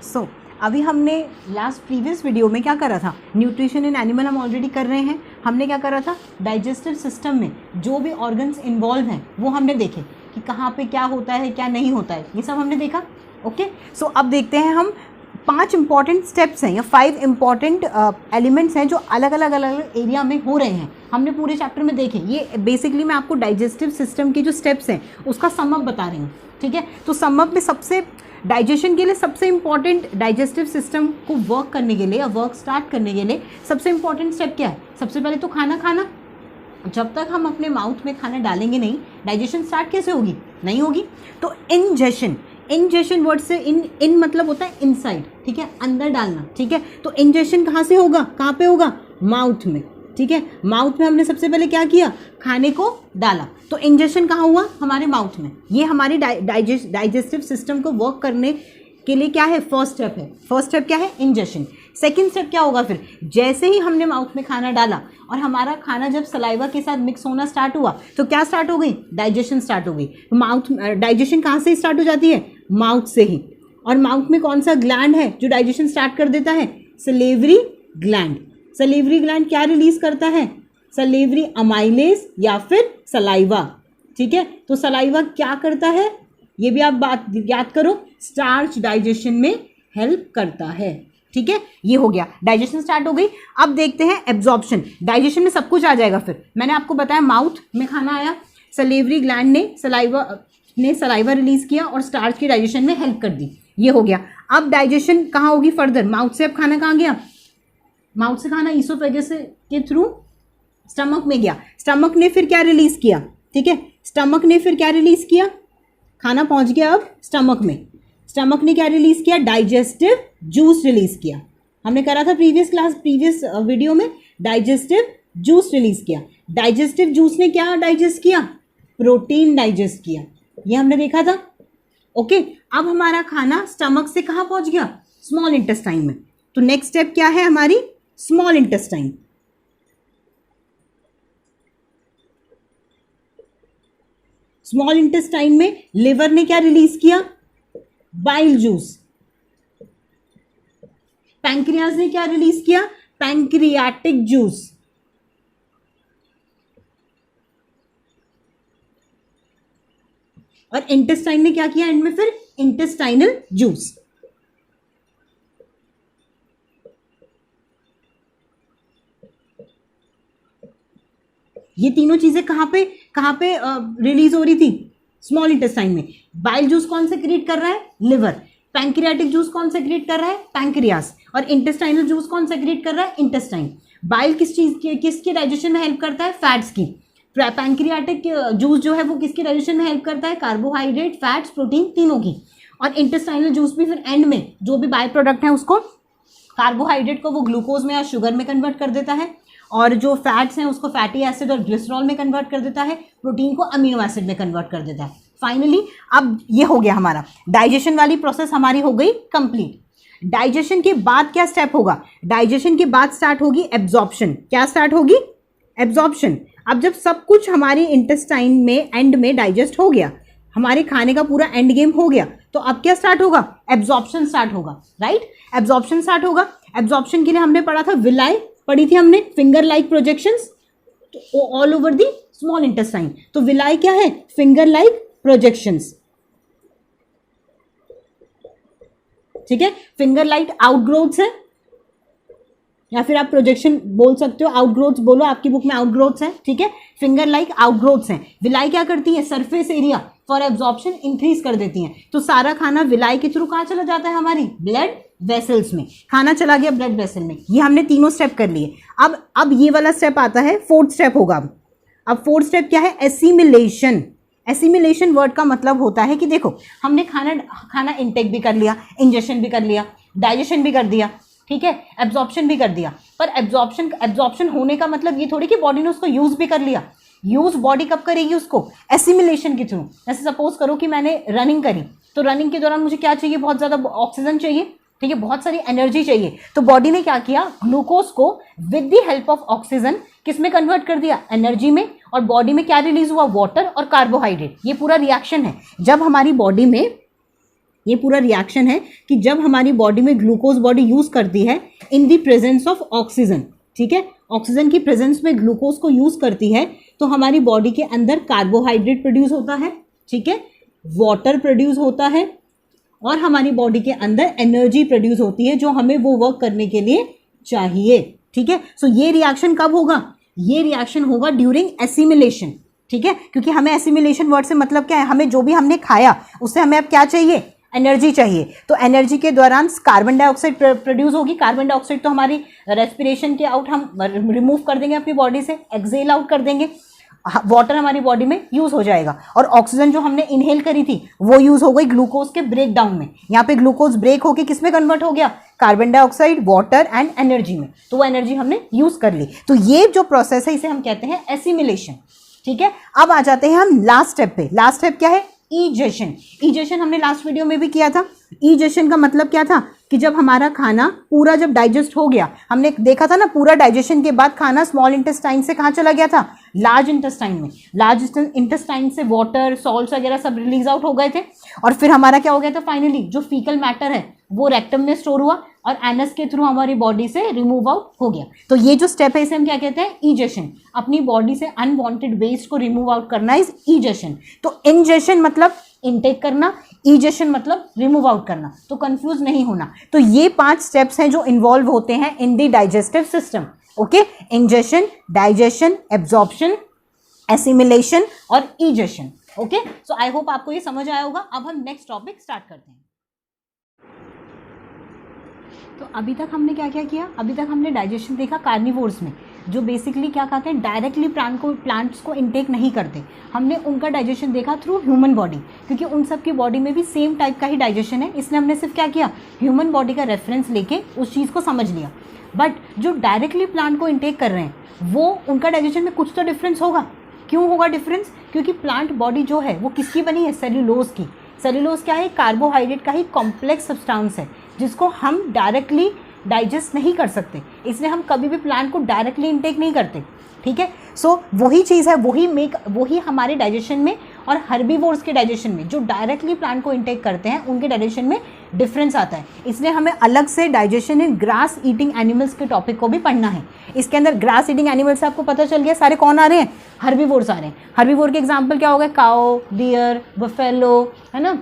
सो अभी हमने last previous video में क्या करा था, न्यूट्रिशन इन एनिमल हम ऑलरेडी कर रहे हैं। हमने क्या करा था, डाइजेस्टिव सिस्टम में जो भी ऑर्गन्स इन्वॉल्व हैं वो हमने देखे कि कहाँ पे क्या होता है क्या नहीं होता है, ये सब हमने देखा। ओके, सो अब देखते हैं हम 5 इंपॉर्टेंट स्टेप्स हैं या 5 इंपॉर्टेंट एलिमेंट्स हैं जो अलग अलग एरिया में हो रहे हैं। हमने पूरे चैप्टर में देखे। ये बेसिकली मैं आपको डाइजेस्टिव सिस्टम के जो स्टेप्स हैं उसका समअप बता रही हूँ, ठीक है। तो समअप में सबसे डाइजेशन के लिए सबसे इंपॉर्टेंट, डाइजेस्टिव सिस्टम को वर्क करने के लिए या वर्क स्टार्ट करने के लिए सबसे इंपॉर्टेंट स्टेप क्या है? सबसे पहले तो खाना खाना। जब तक हम अपने माउथ में खाना डालेंगे नहीं, डाइजेशन स्टार्ट कैसे होगी? नहीं होगी। तो इंजेशन वर्ड से इन मतलब होता है इनसाइड, ठीक है, अंदर डालना, ठीक है। तो इंजेशन कहाँ से होगा, कहाँ पे होगा? माउथ में, ठीक है। माउथ में हमने सबसे पहले क्या किया, खाने को डाला, तो इंजेशन कहाँ हुआ? हमारे माउथ में। ये हमारी डाइजेस्टिव सिस्टम को वर्क करने के लिए क्या है, फर्स्ट स्टेप है। फर्स्ट स्टेप क्या है? इंजेशन। सेकंड स्टेप क्या होगा फिर? जैसे ही हमने माउथ में खाना डाला और हमारा खाना जब सलाइवा के साथ मिक्स होना स्टार्ट हुआ तो क्या स्टार्ट हो गई? डाइजेशन स्टार्ट हो गई। माउथ डाइजेशन कहाँ से स्टार्ट हो जाती है? माउथ से ही। और माउथ में कौन सा ग्लैंड है जो डाइजेशन स्टार्ट कर देता है? Salivary gland. सलेवरी ग्लैंड क्या रिलीज करता है? सलेवरी अमाइलेज या फिर सलाइवा, ठीक है। तो सलाइवा क्या करता है, ये भी आप बात याद करो, स्टार्च डाइजेशन में हेल्प करता है, ठीक है। ये हो गया, डाइजेशन स्टार्ट हो गई। अब देखते हैं एब्जॉर्प्शन। डाइजेशन में सब कुछ आ जाएगा। फिर मैंने आपको बताया माउथ में खाना आया, सलेवरी ग्लैंड ने सलाइवा रिलीज किया और स्टार्च की डाइजेशन में हेल्प कर दी, ये हो गया। अब डाइजेशन कहाँ होगी फर्दर? माउथ से अब खाना कहाँ गया? माउथ से खाना ईसोफेगस के थ्रू स्टमक में गया। स्टमक ने फिर क्या रिलीज किया, ठीक है, स्टमक ने फिर क्या रिलीज किया? खाना पहुंच गया अब स्टमक में। स्टमक ने क्या रिलीज किया? डाइजेस्टिव जूस रिलीज किया। हमने करा था प्रीवियस वीडियो में, डाइजेस्टिव जूस रिलीज किया। डाइजेस्टिव जूस ने क्या डाइजेस्ट किया? प्रोटीन डाइजेस्ट किया, ये हमने देखा था। ओके, अब हमारा खाना स्टमक से कहाँ पहुंच गया? स्मॉल इंटेस्टाइन में। तो नेक्स्ट स्टेप क्या है हमारी? Small intestine. स्मॉल इंटेस्टाइन में लिवर ने क्या रिलीज किया? Bile juice. पैंक्रियाज ने क्या रिलीज किया? Pancreatic juice. और इंटेस्टाइन ने क्या किया एंड में? फिर इंटेस्टाइनल जूस। ये तीनों चीजें कहाँ पे रिलीज हो रही थी? स्मॉल इंटेस्टाइन में। बाइल जूस कौन से क्रिएट कर रहा है? लिवर। पैंक्रियाटिक जूस कौन से क्रिएट कर रहा है? पैंक्रियास। और इंटेस्टाइनल जूस कौन से क्रिएट कर रहा है? इंटेस्टाइन। बाइल किसके डाइजेशन में हेल्प करता है? फैट्स की। पैंक्रियाटिक जूस जो है वो किसकी डाइजेशन में हेल्प करता है? कार्बोहाइड्रेट, फैट्स, प्रोटीन, तीनों की। और इंटेस्टाइनल जूस भी फिर एंड में जो भी बाय प्रोडक्ट है उसको, कार्बोहाइड्रेट को वो ग्लूकोज में या शुगर में कन्वर्ट कर देता है, और जो फैट्स हैं उसको फैटी एसिड और ग्लिसरॉल में कन्वर्ट कर देता है, प्रोटीन को अमीनो एसिड में कन्वर्ट कर देता है। फाइनली अब ये हो गया, हमारा डाइजेशन वाली प्रोसेस हमारी हो गई कंप्लीट। डाइजेशन के बाद क्या स्टेप होगा? डाइजेशन के बाद स्टार्ट होगी एब्जॉर्प्शन। क्या स्टार्ट होगी? एब्जॉर्प्शन। अब जब सब कुछ हमारे इंटेस्टाइन में एंड में डाइजेस्ट हो गया, हमारे खाने का पूरा एंड गेम हो गया, तो अब क्या स्टार्ट होगा? एब्जॉर्प्शन स्टार्ट होगा, राइट। एब्जॉर्प्शन स्टार्ट होगा। एब्जॉर्प्शन के लिए हमने पढ़ा था विलाई, पढ़ी थी हमने, finger like projections all over the small intestine. तो विलाई क्या है? फिंगर लाइक प्रोजेक्शंस, ठीक है। फिंगर लाइक आउटग्रोथ्स है, या फिर आप प्रोजेक्शन बोल सकते हो, आउटग्रोथ्स बोलो, आपकी बुक में आउटग्रोथ्स है, ठीक है। फिंगर लाइक आउटग्रोथ्स हैं। विलाई क्या करती है? Surface area for absorption increase कर देती हैं। तो सारा खाना विलाई के थ्रू कहाँ चला जाता है? हमारी ब्लड वेसल्स में। खाना चला गया ब्लड वेसल में। ये हमने तीनों स्टेप कर लिए। अब ये वाला स्टेप आता है, फोर्थ स्टेप होगा। अब फोर्थ स्टेप क्या है? एसिमिलेशन। एसिमिलेशन वर्ड का मतलब होता है कि देखो, हमने खाना इंटेक भी कर लिया, इंजेशन भी कर लिया, डाइजेशन भी कर दिया, ठीक है, एब्जॉर्प्शन भी कर दिया। पर एब्जॉर्प्शन होने का मतलब ये थोड़ी कि बॉडी ने उसको यूज भी कर लिया। यूज बॉडी कब करेगी उसको? एसिमिलेशन के थ्रू। जैसे सपोज करो कि मैंने रनिंग करी, तो रनिंग के दौरान मुझे क्या चाहिए? बहुत ज्यादा ऑक्सीजन चाहिए, ठीक है, बहुत सारी एनर्जी चाहिए। तो बॉडी ने क्या किया? ग्लूकोज को with the help of oxygen किस में कन्वर्ट कर दिया? एनर्जी में। और बॉडी में क्या रिलीज हुआ? वाटर और कार्बोहाइड्रेट। ये पूरा रिएक्शन है। जब हमारी बॉडी में ये पूरा रिएक्शन है कि जब हमारी बॉडी में ग्लूकोज बॉडी यूज करती है in the presence of oxygen, ठीक है, ऑक्सीजन की प्रेजेंस में ग्लूकोज को यूज करती है तो हमारी बॉडी के अंदर कार्बोहाइड्रेट प्रोड्यूस होता है, ठीक है, वाटर प्रोड्यूस होता है और हमारी बॉडी के अंदर एनर्जी प्रोड्यूस होती है जो हमें वो वर्क करने के लिए चाहिए, ठीक है। सो ये रिएक्शन कब होगा? ये रिएक्शन होगा ड्यूरिंग एसिमिलेशन, ठीक है, क्योंकि हमें एसिमिलेशन वर्ड से मतलब क्या है, हमें जो भी हमने खाया उससे हमें अब क्या चाहिए, एनर्जी चाहिए। तो एनर्जी के दौरान कार्बन डाइऑक्साइड प्रोड्यूस होगी। कार्बन डाइऑक्साइड तो हमारी रेस्पिरेशन के आउट हम रिमूव कर देंगे अपनी बॉडी से, एक्सेल आउट कर देंगे, वाटर हमारी बॉडी में यूज हो जाएगा और ऑक्सीजन जो हमने इनहेल करी थी वो यूज हो गई ग्लूकोज के ब्रेक डाउन में। यहाँ पे ग्लूकोज ब्रेक होके किस में कन्वर्ट हो गया, carbon dioxide, water and energy में, तो वो एनर्जी हमने यूज कर ली। तो ये जो प्रोसेस है इसे हम कहते हैं एसिमिलेशन, ठीक है। अब आ जाते हैं हम लास्ट स्टेप पे। लास्ट स्टेप क्या है? ईजेशन। ईजेशन हमने लास्ट वीडियो में भी किया था। ईजेशन का मतलब क्या था कि जब हमारा खाना पूरा जब डाइजेस्ट हो गया, हमने देखा था ना, पूरा डाइजेशन के बाद खाना स्मॉल इंटेस्टाइन से कहाँ चला गया था, लार्ज इंटेस्टाइन में। लार्ज इंटेस्टाइन से वाटर, सॉल्ट्स वगैरह सब रिलीज आउट हो गए थे और फिर हमारा क्या हो गया था, फाइनली जो फीकल मैटर है वो रेक्टम में स्टोर हुआ और एनस के थ्रू हमारी बॉडी से रिमूव आउट हो गया। तो ये जो स्टेप है इसे हम क्या कहते हैं, ईजेशन। अपनी बॉडी से अनवांटेड वेस्ट को रिमूव आउट करना इज ईजेशन। तो इंजेशन मतलब इनटेक करना, ईजेशन मतलब रिमूव आउट करना, तो कंफ्यूज नहीं होना। तो ये 5 स्टेप्स हैं जो इन्वॉल्व होते हैं in the digestive system, okay. Ingestion, digestion, absorption, assimilation और ईजेशन, ओके। सो आई होप आपको ये समझ आया होगा। अब हम नेक्स्ट टॉपिक स्टार्ट करते हैं। तो अभी तक हमने क्या क्या किया, अभी तक हमने डाइजेशन देखा कार्निवोर्स में, जो बेसिकली क्या खाते हैं, डायरेक्टली प्लांट्स को इनटेक नहीं करते। हमने उनका डाइजेशन देखा थ्रू ह्यूमन बॉडी, क्योंकि उन सब की बॉडी में भी सेम टाइप का ही डाइजेशन है, इसलिए हमने सिर्फ क्या किया, ह्यूमन बॉडी का रेफरेंस लेके उस चीज़ को समझ लिया। बट जो डायरेक्टली प्लांट को इनटेक कर रहे हैं वो उनका डाइजेशन में कुछ तो डिफरेंस होगा। क्यों होगा डिफरेंस? क्योंकि प्लांट बॉडी जो है वो किसकी बनी है, सेल्यूलोज की। सेल्यूलोज क्या है, कार्बोहाइड्रेट का ही कॉम्प्लेक्स सब्सटेंस है जिसको हम डायरेक्टली डाइजेस्ट नहीं कर सकते, इसलिए हम कभी भी प्लांट को डायरेक्टली इनटेक नहीं करते, ठीक है। सो वही चीज़ है, वही हमारे डाइजेशन में और हर्बीवोर्स के डाइजेशन में, जो डायरेक्टली प्लांट को इनटेक करते हैं उनके डाइजेशन में डिफरेंस आता है। इसलिए हमें अलग से डाइजेशन इन ग्रास ईटिंग एनिमल्स के टॉपिक को भी पढ़ना है। इसके अंदर ग्रास ईटिंग एनिमल्स आपको पता चल गया सारे कौन आ रहे हैं, हर्बीवोर्स आ रहे हैं। हर्बीवोर के एग्जाम्पल क्या हो गए, काओ, डियर, बफेलो, है ना,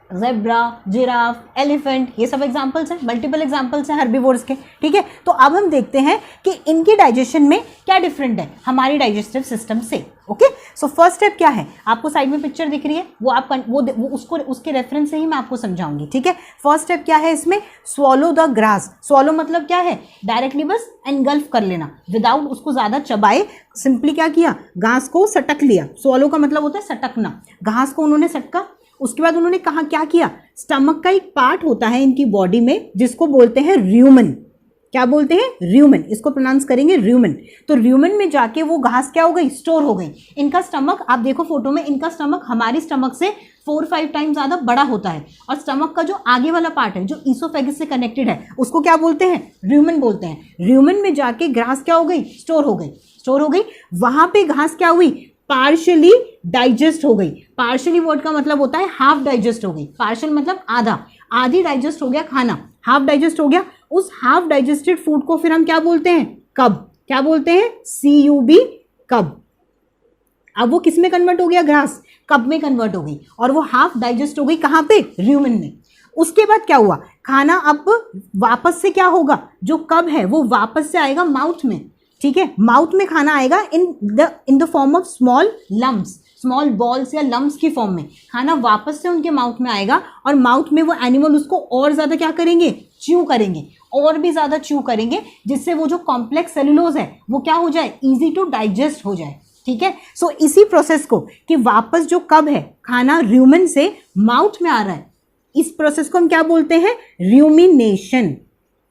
ज़ेब्रा, जिराफ, एलिफेंट, ये सब एग्जाम्पल्स हैं, मल्टीपल एग्जाम्पल्स हैं हर्बीवोर्स के, ठीक है। तो अब हम देखते हैं कि इनके डाइजेशन में क्या डिफरेंट है हमारी डाइजेस्टिव सिस्टम से, ओके। सो फर्स्ट स्टेप क्या है, आपको साइड में पिक्चर दिख रही है, वो आप वो उसके रेफरेंस से ही मैं आपको समझाऊंगी, ठीक है। फर्स्ट स्टेप क्या है इसमें, स्वॉलो द ग्रास। स्वॉलो मतलब क्या है, डायरेक्टली बस एनगल्फ कर लेना, विदाउट उसको ज़्यादा चबाए, सिंपली क्या किया, घास को सटक लिया। स्वॉलो का मतलब होता है सटकना, घास को उन्होंने सटका। उसके बाद उन्होंने कहा क्या किया, स्टमक का एक पार्ट होता है इनकी बॉडी में जिसको बोलते हैं र्यूमन। क्या बोलते हैं, र्यूमन, इसको प्रोनाउंस करेंगे र्यूमन। तो र्यूमन में जाके वो घास क्या हो गई, स्टोर हो गई। इनका स्टमक आप देखो फोटो में, इनका स्टमक हमारी स्टमक से 4-5 टाइम ज़्यादा बड़ा होता है और स्टमक का जो आगे वाला पार्ट है जो ईसोफेगस से कनेक्टेड है उसको क्या बोलते हैं, र्यूमन बोलते हैं। र्यूमन में जाके घास क्या हो गई, स्टोर हो गई। वहां पे घास क्या हुई, पार्शियली डाइजेस्ट हो गई। पार्शियली वर्ड का मतलब होता है हाफ डाइजेस्ट हो गई। पार्शियल मतलब आधा, आधी डाइजेस्ट हो गया खाना, हाफ डाइजेस्ट हो गया। उस हाफ डाइजेस्टेड फूड को फिर हम क्या बोलते हैं, कब। क्या बोलते हैं, CUB, कब। अब वो किस में कन्वर्ट हो गया, घास, कब में कन्वर्ट हो गई और वो हाफ डाइजेस्ट हो गई कहाँ पे, र्यूमन में। उसके बाद क्या हुआ, खाना अब वापस से क्या होगा, जो कब है वो वापस से आएगा माउथ में, ठीक है। माउथ में खाना आएगा in the form of small lumps, small balls या लम्स की फॉर्म में खाना वापस से उनके माउथ में आएगा और माउथ में वो एनिमल उसको और ज़्यादा क्या करेंगे, च्यू करेंगे, और भी ज़्यादा च्यू करेंगे, जिससे वो जो कॉम्प्लेक्स सेलुलोज है वो क्या हो जाए, ईजी टू डाइजेस्ट हो जाए, ठीक है। सो इसी प्रोसेस को कि वापस जो कब है खाना र्यूमन से माउथ में आ रहा है, इस प्रोसेस को हम क्या बोलते हैं, र्यूमिनेशन।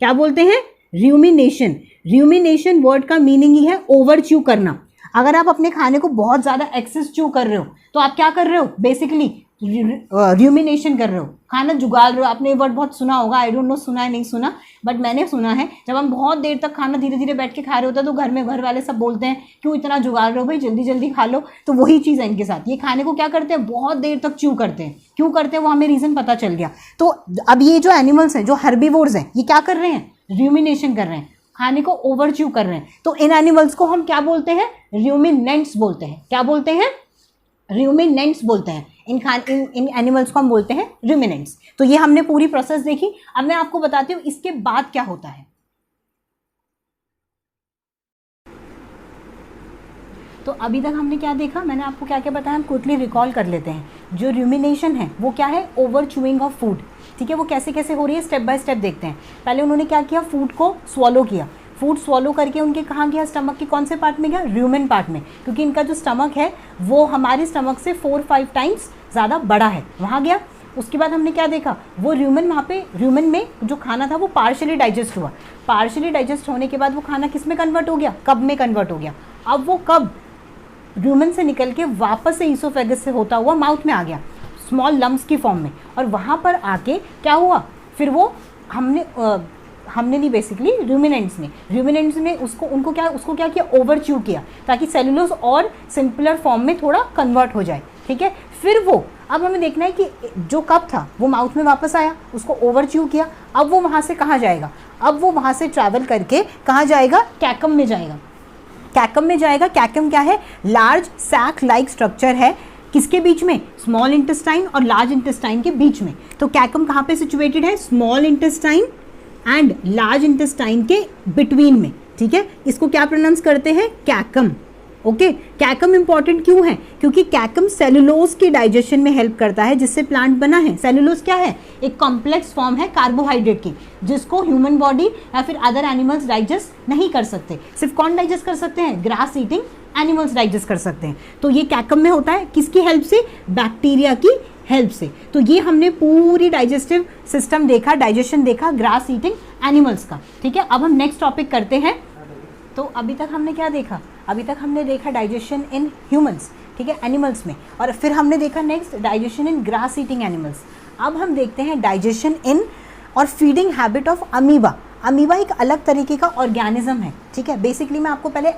क्या बोलते हैं, र्यूमिनेशन। र्यूमिनेशन वर्ड का मीनिंग ही है ओवर च्यू करना। अगर आप अपने खाने को बहुत ज़्यादा एक्सेस च्यू कर रहे हो तो आप क्या कर रहे हो, बेसिकली र्यूमिनेशन कर रहे हो, खाना जुगाल रहे हो। आपने ये वर्ड बहुत सुना होगा, आई डोंट नो सुना है नहीं सुना, बट मैंने सुना है। जब हम बहुत देर तक खाना धीरे धीरे बैठ के खा रहे होते हैं तो घर में घर वाले सब बोलते हैं क्यों इतना जुगाल रहे हो भाई, जल्दी जल्दी खा लो। तो वही चीज़ है इनके साथ, ये खाने को क्या करते हैं, बहुत देर तक च्यू करते हैं। क्यों करते हैं वो हमें रीज़न पता चल गया। तो अब ये जो एनिमल्स हैं, जो हर्बीवोर्स हैं, ये क्या कर रहे हैं, र्यूमिनेशन कर रहे हैं, खाने को ओवर च्यू कर रहे हैं। तो इन एनिमल्स को हम क्या बोलते हैं, र्यूमिनेंट्स बोलते हैं। क्या बोलते हैं, र्यूमिनेंट्स बोलते हैं। इन एनिमल्स को हम बोलते हैं र्यूमिनेंट्स। तो ये हमने पूरी प्रोसेस देखी। अब मैं आपको बताती हूँ इसके बाद क्या होता है। तो अभी तक हमने क्या देखा, मैंने आपको क्या क्या बताया, हम क्विकली रिकॉल कर लेते हैं। जो र्यूमिनेशन है वो क्या है, ओवर च्यूइंग ऑफ फूड। ठीक है, वो कैसे कैसे हो रही है, स्टेप बाय स्टेप देखते हैं। पहले उन्होंने क्या किया, फूड को स्वॉलो किया। फूड स्वॉलो करके उनके कहाँ गया, स्टमक के कौन से पार्ट में गया, र्यूमेन पार्ट में, क्योंकि इनका जो स्टमक है वो हमारे स्टमक से 4-5 टाइम्स ज़्यादा बड़ा है, वहाँ गया। उसके बाद हमने क्या देखा, वो र्यूमेन, वहाँ पे र्यूमेन में जो खाना था वो पार्शियली डाइजेस्ट हुआ। पार्शियली डाइजेस्ट होने के बाद वो खाना किस में कन्वर्ट हो गया, कब में कन्वर्ट हो गया। अब वो कब र्यूमेन से निकल के वापस से ईसोफेगस से होता हुआ माउथ में आ गया, स्मॉल लम्स की फॉर्म में। और वहाँ पर आके क्या हुआ, फिर वो हमने नहीं, बेसिकली र्यूमिनेंट्स ने उसको क्या किया, ओवर च्यू किया, ताकि सेलुलोज और सिंपलर फॉर्म में थोड़ा कन्वर्ट हो जाए। ठीक है, फिर वो अब हमें देखना है कि जो कप था वो माउथ में वापस आया, उसको ओवर च्यू किया। अब वो वहाँ से कहाँ जाएगा, अब वो वहाँ से ट्रैवल करके कहाँ जाएगा, कैकम में जाएगा। कैकम में जाएगा। कैकम क्या है, लार्ज सैक लाइक स्ट्रक्चर है, किसके बीच में, स्मॉल इंटेस्टाइन और लार्ज इंटेस्टाइन के बीच में। तो कैकम कहाँ पे सिचुएटेड है, small intestine and large intestine के बिटवीन में। ठीक है, इसको क्या प्रोनाउंस करते हैं, कैकम। ओके, कैकम इंपॉर्टेंट क्यों है, क्योंकि कैकम सेलुलोज के डाइजेशन में हेल्प करता है, जिससे प्लांट बना है। सेलुलोज क्या है, एक कॉम्प्लेक्स फॉर्म है कार्बोहाइड्रेट की, जिसको ह्यूमन बॉडी या फिर अदर एनिमल्स डाइजेस्ट नहीं कर सकते। सिर्फ कौन डाइजेस्ट कर सकते हैं, ग्रास ईटिंग एनिमल्स डाइजेस्ट कर सकते हैं। तो ये कैकम में होता है, किसकी हेल्प से, बैक्टीरिया की हेल्प से। तो ये हमने पूरी डाइजेस्टिव सिस्टम देखा, डाइजेशन देखा ग्रास ईटिंग एनिमल्स का। ठीक है, अब हम नेक्स्ट टॉपिक करते हैं। तो अभी तक हमने क्या देखा, अभी तक हमने देखा डाइजेशन इन ह्यूमंस, ठीक है, एनिमल्स में, और फिर हमने देखा नेक्स्ट डाइजेशन इन ग्रास ईटिंग एनिमल्स। अब हम देखते हैं डाइजेशन इन और feeding habit of amoeba. Amoeba एक अलग तरीके का ऑर्गेनिज्म है। ठीक है, बेसिकली मैं आपको पहले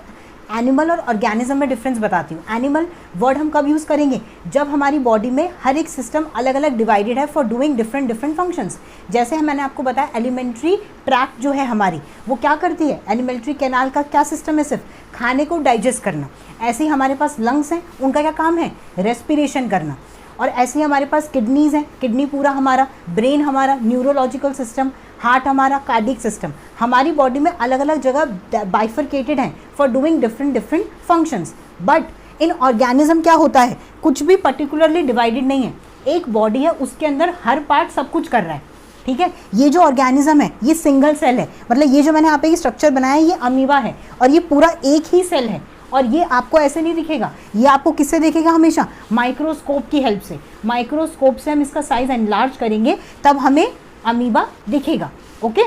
एनिमल और ऑर्गेनिज्म में डिफरेंस बताती हूँ। एनिमल वर्ड हम कब यूज़ करेंगे, जब हमारी बॉडी में हर एक सिस्टम अलग अलग डिवाइडेड है फॉर डूइंग डिफरेंट फंक्शंस। जैसे मैंने आपको बताया एलिमेंट्री ट्रैक्ट जो है हमारी, वो क्या करती है, एलिमेंट्री कैनाल का क्या सिस्टम है, सिर्फ खाने को डाइजेस्ट करना। ऐसे ही हमारे पास लंग्स हैं, उनका क्या काम है, रेस्पिरेशन करना। और ऐसे ही हमारे पास किडनीज़ हैं, किडनी पूरा हमारा, ब्रेन हमारा, न्यूरोलॉजिकल सिस्टम, हार्ट हमारा, कार्डिक सिस्टम। हमारी बॉडी में अलग अलग जगह बाइफरकेटेड हैं for doing different functions. But in organism क्या होता है, कुछ भी पर्टिकुलरली डिवाइडेड नहीं है। एक बॉडी है, उसके अंदर हर पार्ट सब कुछ कर रहा है। ठीक है, ये जो ऑर्गेनिज्म है ये सिंगल सेल है, मतलब ये जो मैंने यहाँ पे स्ट्रक्चर बनाया है ये अमीबा है, और ये पूरा एक ही सेल है। और ये आपको ऐसे नहीं दिखेगा, ये आपको किससे दिखेगा, हमेशा माइक्रोस्कोप की हेल्प से। माइक्रोस्कोप से हम इसका साइज एनलार्ज करेंगे तब हमें अमीबा दिखेगा। ओके,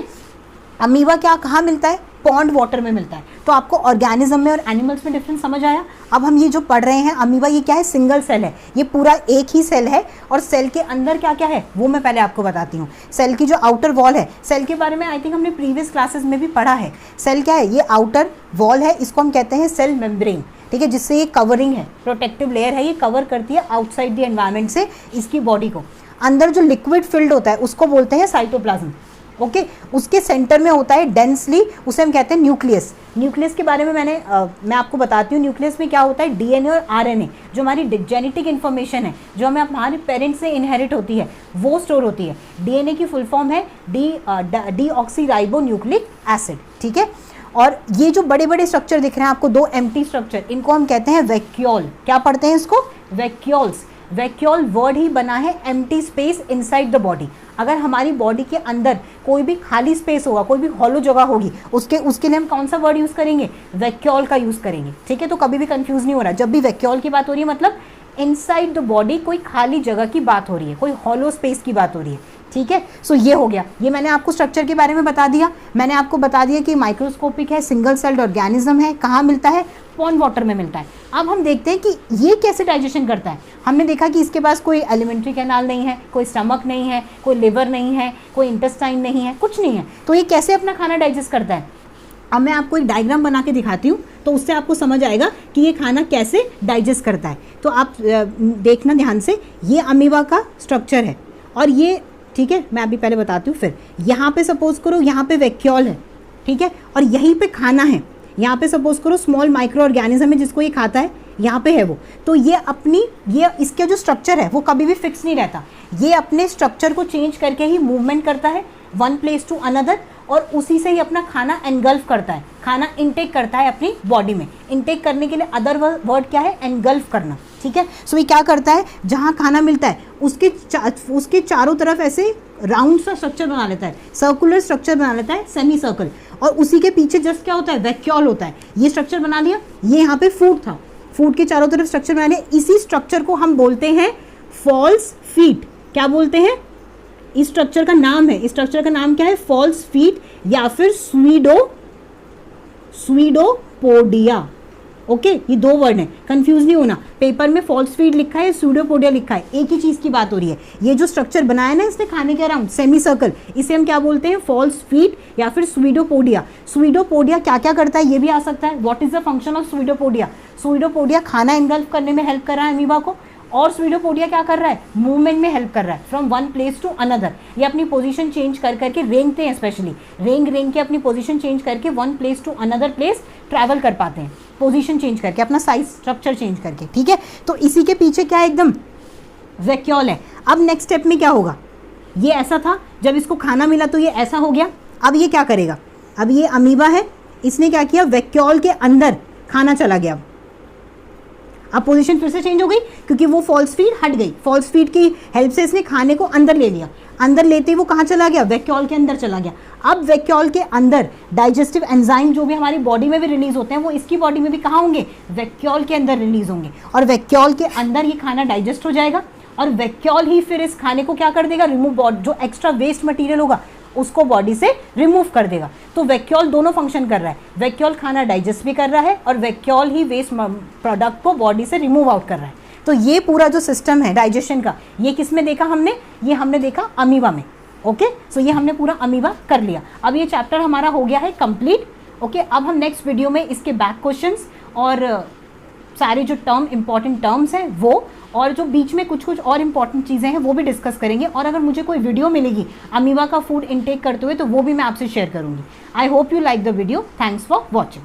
अमीबा क्या कहाँ मिलता है, पॉन्ड वाटर में मिलता है। तो आपको ऑर्गेनिज्म में और एनिमल्स में डिफरेंस समझ आया। अब हम ये जो पढ़ रहे हैं अमीबा, ये क्या है, सिंगल सेल है, ये पूरा एक ही सेल है। और सेल के अंदर क्या क्या है वो मैं पहले आपको बताती हूँ। सेल की जो आउटर वॉल है, सेल के बारे में आई थिंक हमने प्रीवियस क्लासेस में भी पढ़ा है। सेल क्या है, ये आउटर वॉल है, इसको हम कहते हैं सेल मेम्ब्रेन। ठीक है, जिससे ये कवरिंग है, प्रोटेक्टिव लेयर है, ये कवर करती है आउटसाइड द एनवायरनमेंट से इसकी बॉडी को। अंदर जो लिक्विड फिल्ड होता है उसको बोलते हैं साइटोप्लाज्म। ओके, उसके सेंटर में होता है डेंसली, उसे हम कहते हैं न्यूक्लियस। न्यूक्लियस के बारे में मैं आपको बताती हूँ। न्यूक्लियस में क्या होता है, डीएनए और आरएनए, जो हमारी जेनेटिक इन्फॉर्मेशन है, जो हमें हमारे पेरेंट्स से इनहेरिट होती है, वो स्टोर होती है। डीएनए की फुल फॉर्म है डीऑक्सीराइबो न्यूक्लिक एसिड। ठीक है, और ये जो बड़े बड़े स्ट्रक्चर दिख रहे हैं आपको, दो एम्प्टी स्ट्रक्चर, इनको हम कहते हैं वैक्यूल। क्या पढ़ते हैं इसको, वैक्यूल्स। वैक्यूल वर्ड ही बना है empty space inside the body. अगर हमारी बॉडी के अंदर कोई भी खाली स्पेस होगा, कोई भी हॉलो जगह होगी, उसके लिए हम कौन सा वर्ड यूज़ करेंगे, वैक्यूल का यूज़ करेंगे। ठीक है, तो कभी भी कंफ्यूज नहीं हो रहा, जब भी वैक्यूल की बात हो रही है मतलब इनसाइड द बॉडी कोई खाली जगह की बात हो रही है, कोई हॉलो स्पेस की बात हो रही है। ठीक है। सो ये हो गया, ये मैंने आपको स्ट्रक्चर के बारे में बता दिया। मैंने आपको बता दिया कि माइक्रोस्कोपिक है, सिंगल सेल्ड ऑर्गेनिज्म है, कहाँ मिलता है, पॉन्ड वाटर में मिलता है। अब हम देखते हैं कि ये कैसे डाइजेशन करता है। हमने देखा कि इसके पास कोई एलिमेंट्री कैनाल नहीं है, कोई स्टमक नहीं है, कोई लिवर नहीं है, कोई इंटेस्टाइन नहीं है, कुछ नहीं है। तो ये कैसे अपना खाना डाइजेस्ट करता है। अब मैं आपको एक डायग्राम बना के दिखाती हूँ, तो उससे आपको समझ आएगा कि ये खाना कैसे डाइजेस्ट करता है। तो आप देखना ध्यान से, ये अमीबा का स्ट्रक्चर है और ये, ठीक है, मैं अभी पहले बताती हूँ। फिर यहाँ पे सपोज करो यहाँ पे वैक्यूल है, ठीक है, और यहीं पे खाना है। यहाँ पे सपोज करो स्मॉल माइक्रो ऑर्गेनिज्म है जिसको ये खाता है, यहाँ पे है वो। तो ये अपनी, ये इसका जो स्ट्रक्चर है वो कभी भी फिक्स नहीं रहता। ये अपने स्ट्रक्चर को चेंज करके ही मूवमेंट करता है वन प्लेस टू अनदर, और उसी से ही अपना खाना एनगल्फ करता है, खाना इनटेक करता है अपनी बॉडी में। इनटेक करने के लिए अदर वर्ड क्या है, एनगल्फ करना, ठीक है। सो ये क्या करता है, जहाँ खाना मिलता है उसके चारों तरफ ऐसे राउंड सा स्ट्रक्चर बना लेता है, सर्कुलर स्ट्रक्चर बना लेता है, सेमी सर्कल, और उसी के पीछे जस्ट क्या होता है, वैक्यूल होता है। ये स्ट्रक्चर बना लिया, ये यहाँ पे फूड था, फूड के चारों तरफ स्ट्रक्चर बना लिया। इसी स्ट्रक्चर को हम बोलते हैं फॉल्स फीट। क्या बोलते हैं, इस स्ट्रक्चर का नाम है, इस स्ट्रक्चर का नाम क्या है, फॉल्स फीट या फिर स्वीडोपोडिया। ओके, ये दो वर्ड हैं, कंफ्यूज नहीं होना। पेपर में फॉल्स फीट लिखा है, स्यूडोपोडिया लिखा है, एक ही चीज की बात हो रही है। ये जो स्ट्रक्चर बनाया ना इसने खाने के अराउंड, सेमी सर्कल, इसे हम क्या बोलते हैं, फॉल्स फीट या फिर स्वीडोपोडिया। स्वीडोपोडिया क्या क्या करता है ये भी आ सकता है। What is the function of pseudopodia. Pseudopodia खाना इनगल्फ करने में हेल्प कर रहा है अमीबा को, और स्वीडोपोडिया क्या कर रहा है, मूवमेंट में हेल्प कर रहा है from one place to another. ये अपनी पोजीशन चेंज कर करके रेंगते हैं, स्पेशली रेंग के अपनी पोजीशन चेंज करके one place to another place travel कर पाते हैं, पोजीशन चेंज करके, अपना साइज स्ट्रक्चर चेंज करके, ठीक है। तो इसी के पीछे क्या है, एकदम वैक्यूल है। अब नेक्स्ट स्टेप में क्या होगा, ये ऐसा था, जब इसको खाना मिला तो ये ऐसा हो गया। अब ये क्या करेगा, अब ये अमीबा है, इसने क्या किया, वैक्यूल के अंदर खाना चला गया। अब पोजीशन फिर से चेंज हो गई क्योंकि वो फॉल्स फीड हट गई। फॉल्स फीड की हेल्प से इसने खाने को अंदर ले लिया। अंदर लेते ही वो कहाँ चला गया, वैक्यूल के अंदर चला गया। अब वैक्यूल के अंदर डाइजेस्टिव एंजाइम जो भी हमारी बॉडी में भी रिलीज होते हैं, वो इसकी बॉडी में भी कहाँ होंगे, वैक्यूल के अंदर रिलीज होंगे, और वैक्यूल के अंदर ये खाना डाइजेस्ट हो जाएगा। और वैक्यूल ही फिर इस खाने को क्या कर देगा, रिमूव, जो एक्स्ट्रा वेस्ट मटेरियल होगा उसको बॉडी से रिमूव कर देगा। तो वैक्यूल दोनों फंक्शन कर रहा है, वैक्यूल खाना डाइजेस्ट भी कर रहा है और वैक्यूल ही वेस्ट प्रोडक्ट को बॉडी से रिमूव आउट कर रहा है। तो ये पूरा जो सिस्टम है डाइजेशन का, ये किस में देखा हमने, ये हमने देखा अमीबा में। ओके, सो ये हमने पूरा अमीबा कर लिया। अब ये चैप्टर हमारा हो गया है कंप्लीट। ओके, अब हम नेक्स्ट वीडियो में इसके बैक क्वेश्चंस और सारे जो इंपॉर्टेंट टर्म्स हैं वो, और जो बीच में कुछ और इंपॉर्टेंट चीज़ें हैं वो भी डिस्कस करेंगे। और अगर मुझे कोई वीडियो मिलेगी अमीबा का फूड इनटेक करते हुए तो वो भी मैं आपसे शेयर करूंगी। I hope you like the video. Thanks for watching.